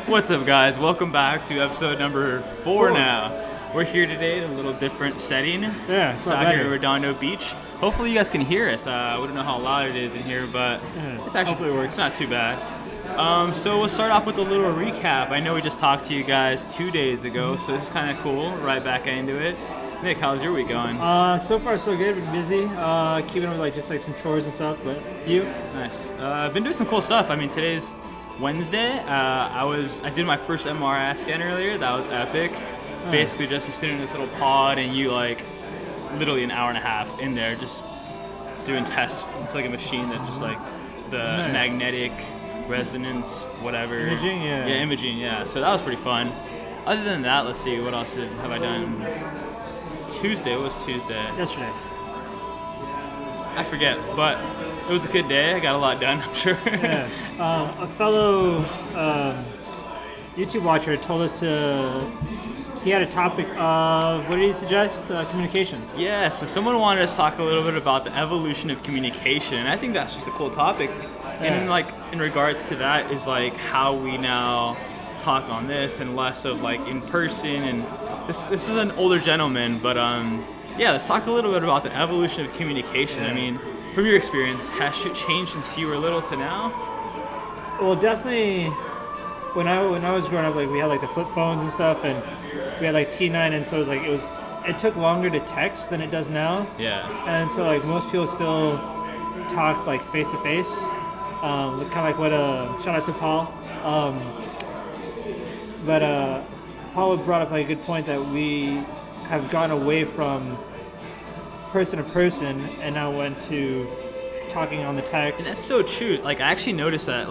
What's up, guys? Welcome back to episode number 4 now. We're here today in a little different setting. Yeah, it's out not here bad. at Redondo Beach. Hopefully you guys can hear us. We don't know how loud it is in here, but it's actually hopefully it works. It's not too bad. So we'll start off with a little recap. I know we just talked to you guys 2 days ago, so this is kind of cool. Right back into it. Nick, how's your week going? So far so good. Been busy, keeping up with just some chores and stuff. But you? Nice. I've been doing some cool stuff. I mean, today's Wednesday. I did my first MRI scan earlier. That was epic. Basically, just sitting in this little pod, and you literally an hour and a half in there just doing tests. It's like a machine that just the magnetic resonance, whatever. Imaging, yeah. Yeah, imaging, yeah. So that was pretty fun. Other than that, let's see, what else have I done? Tuesday. What was Tuesday? Yesterday. I forget, but it was a good day. I got a lot done, I'm sure. Yeah. A fellow YouTube watcher told us he had a topic of, what did he suggest? Communications. Yeah, so someone wanted us to talk a little bit about the evolution of communication, and I think that's just a cool topic. And in regards to that is how we now talk on this and less of in person. And this is an older gentleman, but let's talk a little bit about the evolution of communication. I mean, from your experience, has shit changed since you were little to now? Well, definitely. When I was growing up, we had the flip phones and stuff, and we had T9, and so it took longer to text than it does now. Yeah. And so most people still talk face to face, kind of what shout out to Paul. But Paul brought up a good point that we have gone away from person to person and now went to talking on the text. And that's so true. I actually noticed that,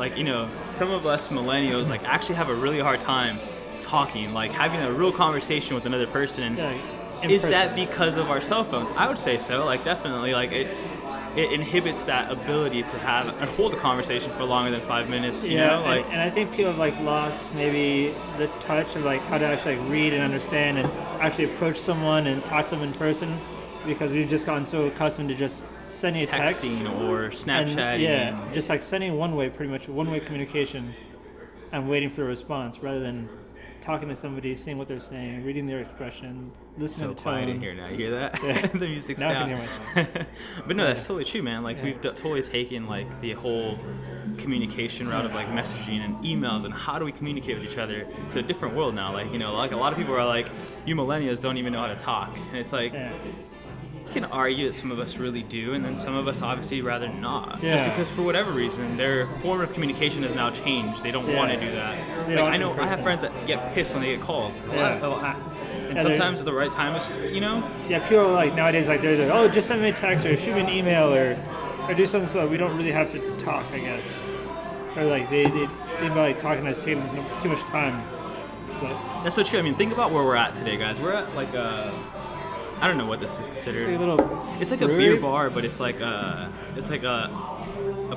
some of us millennials, actually have a really hard time talking, having a real conversation with another person. Yeah, Is that because of our cell phones? I would say so. Definitely. It inhibits that ability to have and hold a conversation for longer than 5 minutes. You know? And I think people have lost maybe the touch of how to actually read and understand and actually approach someone and talk to them in person, because we've just gotten so accustomed to just sending a text. Texting or Snapchatting. And, just sending pretty much one-way communication and waiting for a response rather than talking to somebody, seeing what they're saying, reading their expression, listening to the tone. So quiet in here now. You hear that? Yeah. The music's Now I down. can hear myself. But no, that's totally true, man. We've totally taken the whole communication route of messaging and emails and how do we communicate with each other to a different world now. A lot of people are you millennials don't even know how to talk, and it's you can argue that some of us really do, and then some of us obviously rather not. Yeah. Just because for whatever reason, their form of communication has now changed. They don't want to do that. I know I have friends that get pissed when they get called. And sometimes at the right time, Yeah, people nowadays they're oh, just send me a text or shoot me an email or do something so we don't really have to talk, I guess. Or they think about talking is taking too much time. But That's so true. I mean, think about where we're at today, guys. We're at I don't know what this is considered. It's a brewery? beer bar, but it's a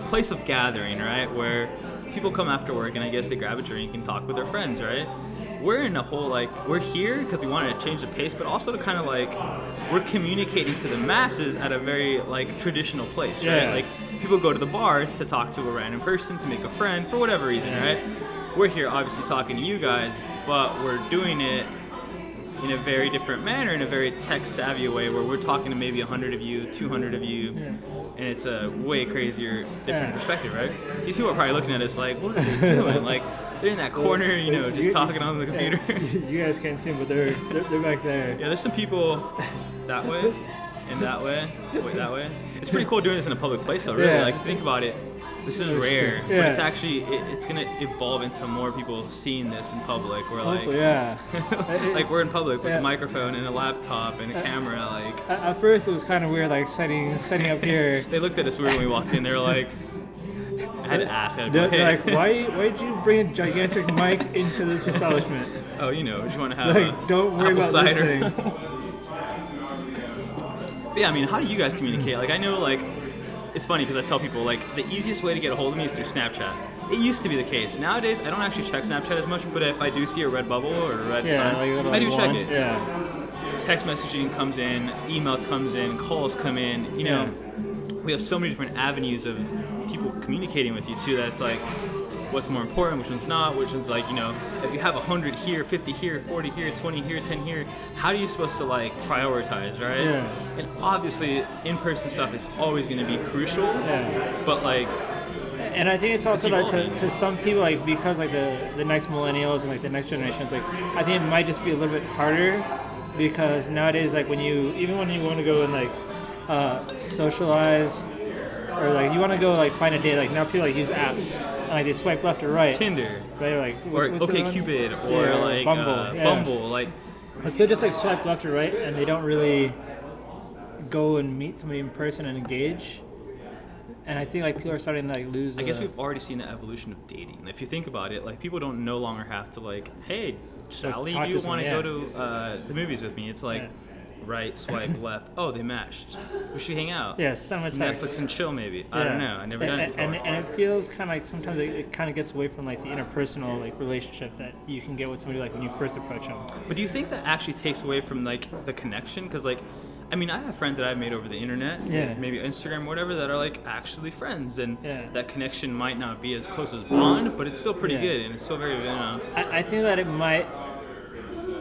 place of gathering, right? Where people come after work and I guess they grab a drink and talk with their friends, right? We're in a whole we're here because we wanted to change the pace, but also to kind of we're communicating to the masses at a very traditional place, Yeah. right? People go to the bars to talk to a random person, to make a friend for whatever reason, right? We're here obviously talking to you guys, but we're doing it in a very different manner, in a very tech-savvy way, where we're talking to maybe 100 of you, 200 of you, and it's a way crazier, different perspective, right? These people are probably looking at us what are they doing? They're in that corner, just talking on the computer. You guys can't see them, but they're back there. Yeah, there's some people that way, and that way, that way. It's pretty cool doing this in a public place, though, really. Yeah. If you think about it, this is rare, Yeah. but it's actually, it's going to evolve into more people seeing this in public. We're we're in public with a microphone and a laptop and a camera. At first, it was kind of weird, setting up here. They looked at us weird when we walked in. They were I had to ask. They're why did you bring a gigantic mic into this establishment? Oh, we just want to have don't worry apple about cider. listening. But yeah, I mean, how do you guys communicate? I know, it's funny because I tell people, the easiest way to get a hold of me is through Snapchat. It used to be the case. Nowadays, I don't actually check Snapchat as much, but if I do see a red bubble or a red sign, I do check it. Yeah. Text messaging comes in, email comes in, calls come in. We have so many different avenues of people communicating with you, too, that it's what's more important, which one's not, which one's like, if you have 100 here, 50 here, 40 here, 20 here, 10 here, how are you supposed to like prioritize, right? Yeah. And obviously, in-person stuff is always going to be crucial, but like. And I think it's also like evolving. to some people, like because like the next millennials and like the next generations, like I think it might just be a little bit harder because nowadays, like when you want to go and like socialize or like you want to go like find a date, like now people like use apps and like they swipe left or right. Tinder, right? Or, like or what's the other one? OkCupid, or like Bumble, like. Like people just like swipe left or right and they don't really go and meet somebody in person and engage. And I think like people are starting to like lose. I guess we've already seen the evolution of dating. If you think about it, like people don't no longer have to like, hey, Sally, do you want to go to the movies with me? It's like, right, swipe left. Oh, they matched. We should hang out. Yeah, send them a text. Netflix and chill, maybe. I don't know. I never done it before. And it feels kind of like sometimes it kind of gets away from like the interpersonal like relationship that you can get with somebody like when you first approach them. But do you think that actually takes away from like the connection? Because like, I mean, I have friends that I've made over the internet, maybe Instagram, whatever, that are like actually friends, and that connection might not be as close as bond, but it's still pretty good, and it's still very. I think that it might,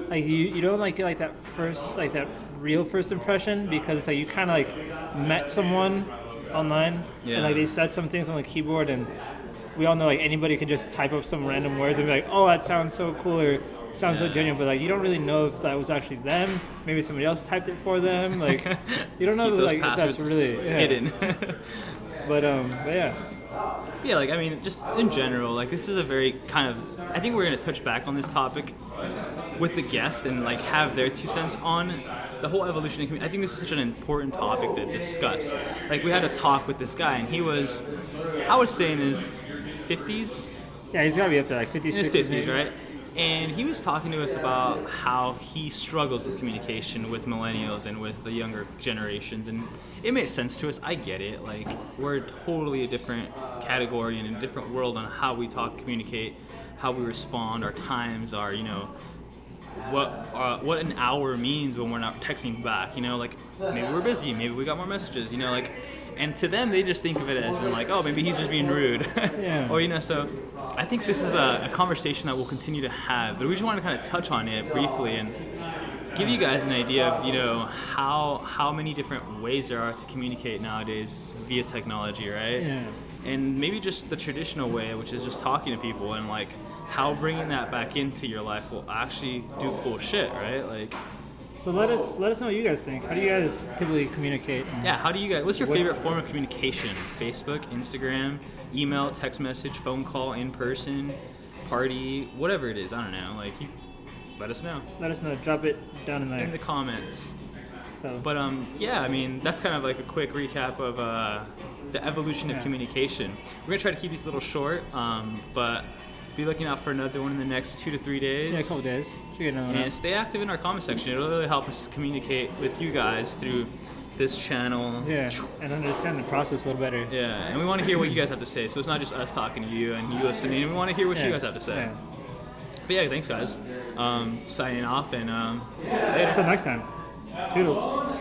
like you don't like get like that first like that real first impression because it's like you kind of like met someone online, and like they said some things on the keyboard, and we all know like anybody could just type up some random words and be like, oh, that sounds so cool, or sounds so genuine, but like you don't really know if that was actually them. Maybe somebody else typed it for them. Like you don't know like if that's really hidden. But yeah. Yeah, like I mean, just in general, like this is a very kind of. I think we're gonna touch back on this topic with the guest and like have their 2 cents on the whole evolution of community. I think this is such an important topic to discuss. Like we had a talk with this guy, and he was, I would say, in his 50s. Yeah, he's gotta be up there, like 50s, in his 60s, 50s, maybe. right? And he was talking to us about how he struggles with communication with millennials and with the younger generations, and it made sense to us. I get it. Like we're totally a different category and a different world on how we talk, communicate, how we respond, our times, our what an hour means when we're not texting back. Like maybe we're busy, maybe we got more messages. Like. And to them, they just think of it as like, oh, maybe he's just being rude, or so. I think this is a conversation that we'll continue to have, but we just want to kind of touch on it briefly and give you guys an idea of how many different ways there are to communicate nowadays via technology, right? Yeah. And maybe just the traditional way, which is just talking to people, and like how bringing that back into your life will actually do cool shit, right? Like. So let us know what you guys think. How do you guys typically communicate? How do you guys? What's your favorite form of communication? Facebook, Instagram, email, text message, phone call, in person, party, whatever it is. I don't know. Like, let us know. Let us know. Drop it down in there in the comments. So. But I mean, that's kind of like a quick recap of the evolution of communication. We're gonna try to keep these a little short, but. Be looking out for another one in the next 2 to 3 days. Yeah, a couple days. And stay active in our comment section. It'll really help us communicate with you guys through this channel. Yeah, and understand the process a little better. Yeah, and we want to hear what you guys have to say. So it's not just us talking to you and you listening. We want to hear what you guys have to say. Yeah. But yeah, thanks guys. Signing off and later. Until next time. Toodles.